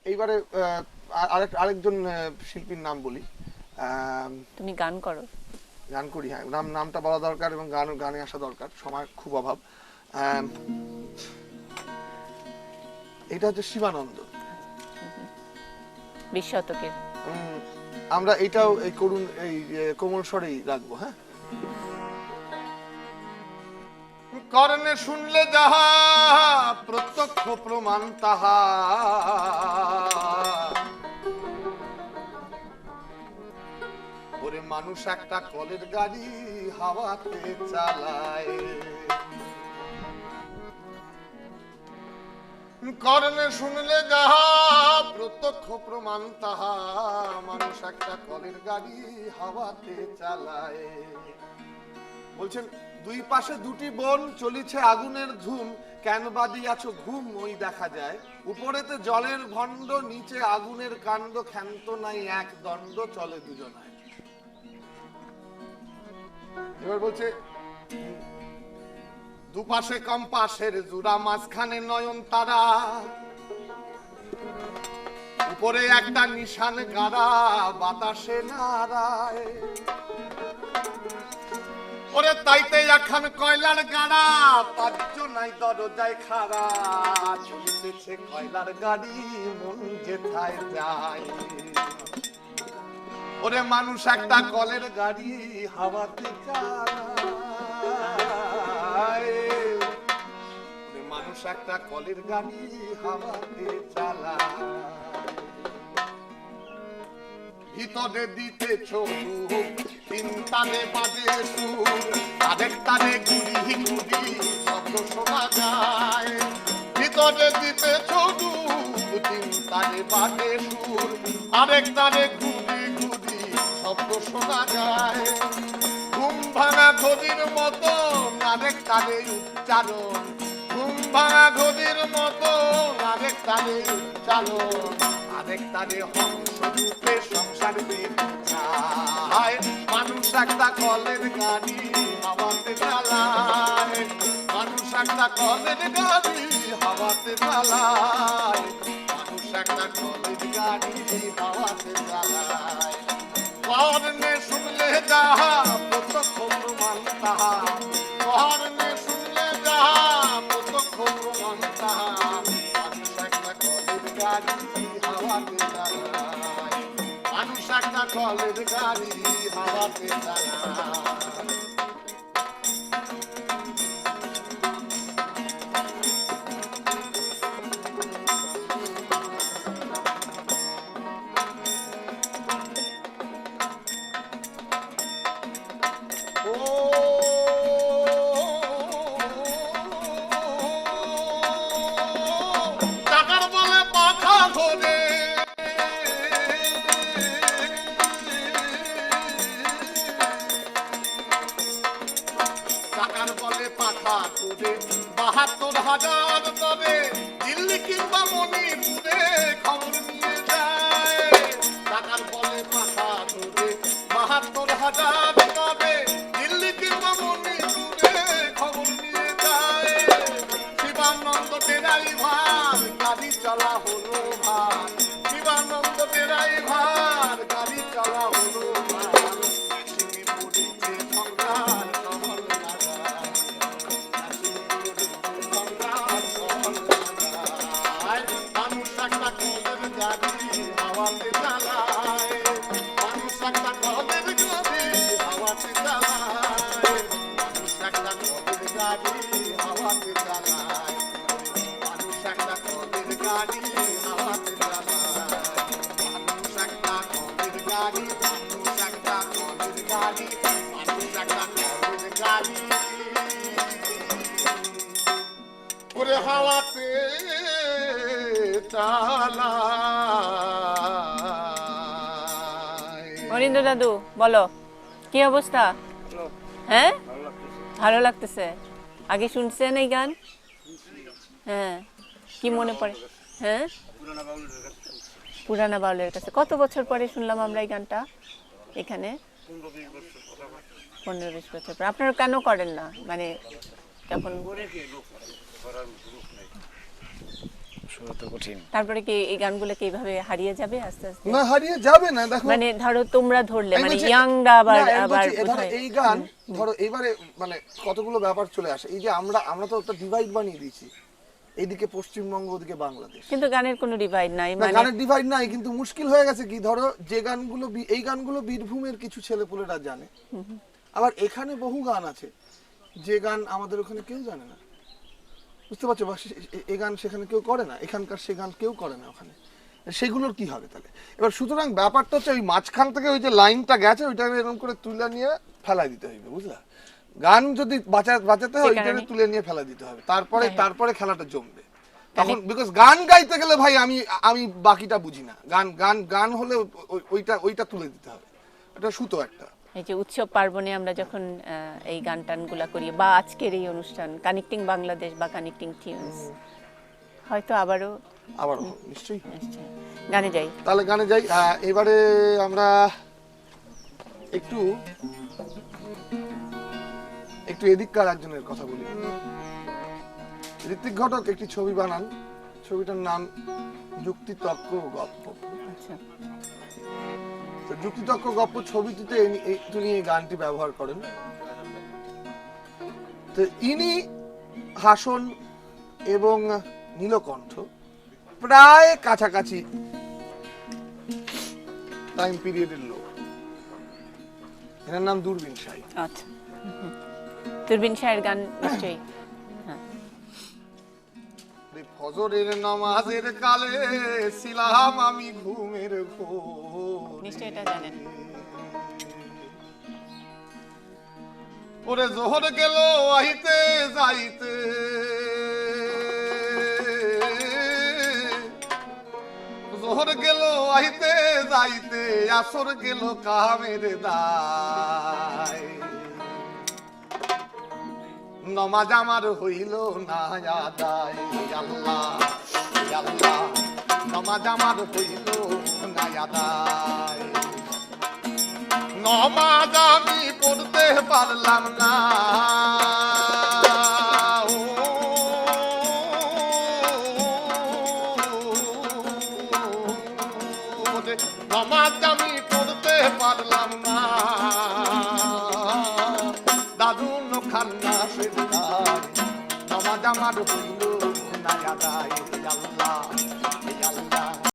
এইবারে আরেকজন শিল্পীর নাম বলি। তুমি গান করো? গান করি, হ্যাঁ। নামটা বলা দরকার এবং গানে আসা দরকার, সময় খুব অভাব। এটা হচ্ছে শিবানন্দ, 20 শতকের। আমরা এটাও এই করুণ এই কোমল স্বরেই রাখবো, হ্যাঁ। কর্ণে শুনলে যাহা প্রত্যক্ষ প্রমাণ তাহা, ওরে মানুষ একটা কলের গাড়ি হাওয়াতে চালায়। কর্ণে শুনলে যাহা প্রত্যক্ষ প্রমাণ তাহা, মানুষ একটা কলের গাড়ি হাওয়াতে চালায়। বলছেন দুই পাশে দুটি বন, চলিছে আগুনের ধুম, কেন বাদিয়াছ ঘুম ওই দেখা যায়। উপরেতে জলের ভণ্ড, নিচে আগুনের কাণ্ড, ক্ষান্ত নাই এক দণ্ড, চলে দুজনায়। এবার বলছে দুপাশে কম্পাসের জোড়া, মাঝখানে নয়ন তারা, উপরে একটা নিশান গাড়া, বাতাসে নাড়ায়। ওরে তাইতে এখন কয়লার গাড়া, পাঁচজনাই দরজায় খাড়া, চলিতেছে কয়লার গাড়ি মন যেথায় যায়। ওরে মানুষ একটা কলের গাড়ি হাওয়াতে চালায়, ওরে মানুষ একটা কলের গাড়ি হাওয়াতে চালায়। ভিতরে দিতেছ তিন তালে বাজে সুর, আরেক তালে গুড়ি গুড়ি শব্দ শোনা যায়। ভিতরে দিতেছ তিন তালে বাজে সুর, আরেক তালে গুড়ি গুড়ি শব্দ শোনা যায়। ঘুম ভাঙা ঘড়ির মতো আরেক তালে উচ্চারণ, ঘুম ভাঙা ঘড়ির মতো আরেক তালে উচ্চারণ, আরেক তালে হংস রূপে সংসার চায়। মানুষ একটা কলের গাড়ি হাওয়াতে চালায়, মানুষ একটা কলের গাড়ি হাওয়াতে চালায়, মানুষ একটা কলের গাড়ি হাওয়াতে চালায়। কর্ণে শুনলে যাহা প্রত্যক্ষ প্রমাণ তাহা, কর্ণে শুনলে যাহা প্রত্যক্ষ প্রমাণ তাহা, মানুষ একটা কলের গাড়ি হাওয়াতে চালায়, মানুষ একটা কলের গাড়ি হাওয়াতে চালায়। টাকার বলে পাখা ঘোরে, টাকার বলে পাখা ঘোরে ৭২,০০০ তবে দিল্লি কিংবা মণিপুরে খবর নিয়ে যায়। টাকার বলে পাখা ঘোরে ৭২,০০০ তবে দিল্লি কিংবা মণিপুরে খবর নিয়ে যায়। শিবানন্দ ড্রাইভার গাড়ি চলা হলো ভার, শিবানন্দ ড্রাইভার গাড়ি চলা হলো ভার, কাশিমে পড়েছে সংসার শহর লাগায়, কাশিমে পড়েছে সংসার শহর লাগায়। মানুষ একটা কলের গাড়ি হাওয়াতে চালায়, মানুষ একটা কলের গাড়ি হাওয়াতে চালায়, মানুষ একটা কলের গাড়ি হাওয়াতে চালায়, মানুষ একটা কলের গাড়ি হাওয়াতে চালায়, মানুষ একটা কলের গাড়ি, মানুষ একটা কলের গাড়ি, মানুষ একটা কলের গাড়ি, ওরে হাওয়াতে চালায়। অরিন্দ দাদু বলো, কি অবস্থা? হ্যাঁ, ভালো লাগতেছে। আগে শুনছেন এই গান? হ্যাঁ, কি মনে পড়ে? হ্যাঁ, পুরানা বাউলের কাছে। কত বছর পরে শুনলাম আমরা এই গানটা এখানে? 15-20 বছর পর। আপনারা কেন করেন না? মানে যখন শুরু তো কঠিন। তারপরে কি এই গানগুলো কি এইভাবে হারিয়ে যাবে আস্তে আস্তে? না, হারিয়ে যাবে না। দেখো, মানে ধরো তোমরা ধরলে আমি মানে বলছি- ইয়াংরা আবার না, আমি আবার বলছি, ধরো বোধহয়- এই গান, ধরো এবারে মানে কতগুলো ব্যাপার চলে আসে। এই যে আমরা তো একটা ডিভাইড বানিয়ে দিয়েছি, এইদিকে পশ্চিমবঙ্গ, ওদিকে বাংলাদেশ। কিন্তু গানের কোনো ডিভাইড নাই, না, মানে গানের ডিভাইড নাই, কিন্তু মুশকিল হয়ে গেছে কি, ধরো যে গানগুলো এই গানগুলো বীরভূমের কিছু ছেলেপুলেরা জানে, আবার এখানে বহু গান আছে যে গান আমাদের ওখানে কেউ জানে না, বুঝতে পারছো? বা এই গান সেখানে কেউ করে না, এখানকার সে গান কেউ করে না ওখানে, সেগুলোর কি হবে তাহলে? এবার সুতরাং ব্যাপারটা হচ্ছে ওই মাঝখান থেকে ওই যে লাইনটা গেছে ওইটা এরকম করে তুলে নিয়ে ফেলাই দিতে হইবে, বুঝলা? গান যদি বাঁচাতে হয় ওইটা কারণে- তুলে নিয়ে ফেলা দিতে হবে, তারপরে যাই হোক। তারপরে খেলাটা জমবে তখন। বিকজ গান গাইতে গেলে ভাই আমি বাকিটা বুঝি না, গান গান গান হলে ওইটা তুলে দিতে হবে, এটা সুতো একটা। এই যে উৎসব পার্বণে আমরা যখন এই গান টানগুলা করি, বা আজকের এই অনুষ্ঠান কানেক্টিং বাংলাদেশ বা কানেক্টিং টিউনস, হয়তো আবারও আবার নিশ্চয়ই নিশ্চয়ই গানে যাই। তাহলে গানে যাই। এবারে আমরা একটু এদিককার একজনের কথা বলি। ঋত্বিক ঘটক একটি ছবি বানান, ছবিটার নাম যুক্তিতক্ক গপ্প। আচ্ছা, তো যুক্তিতক্ক গপ্প ছবিটিতে তিনি এই গানটি ব্যবহার করেন। তো ইনি হাসন এবং নীলকণ্ঠ প্রায় কাছাকাছি টাইম পিরিয়ডের লোক। এনার নাম দূরবীন সাই। আচ্ছা, দূরবীন শাহের গান নিশ্চয়ই। ফজরের নামাজের কালে ছিলাম আমি ঘুমের ঘোর, নিশ্চয়ই এটা জানেন। ওরে জোহর গেল আহিতে যাইতে, জোহর গেল আহিতে যাইতে, আসর গেল কামের দায়, নমাজ আমার হইল না আদায়, আল্লাহ আল্লাহ, নমাজ আমার হইল না আদায়, নমাজ আমি পড়তে পারলাম না, নমাজ আমি পড়তে পারলাম না, দারুণ খান্না সেদায়, নমাজ আমার হইল না আদায়, আল্লাহ আল্লাহ।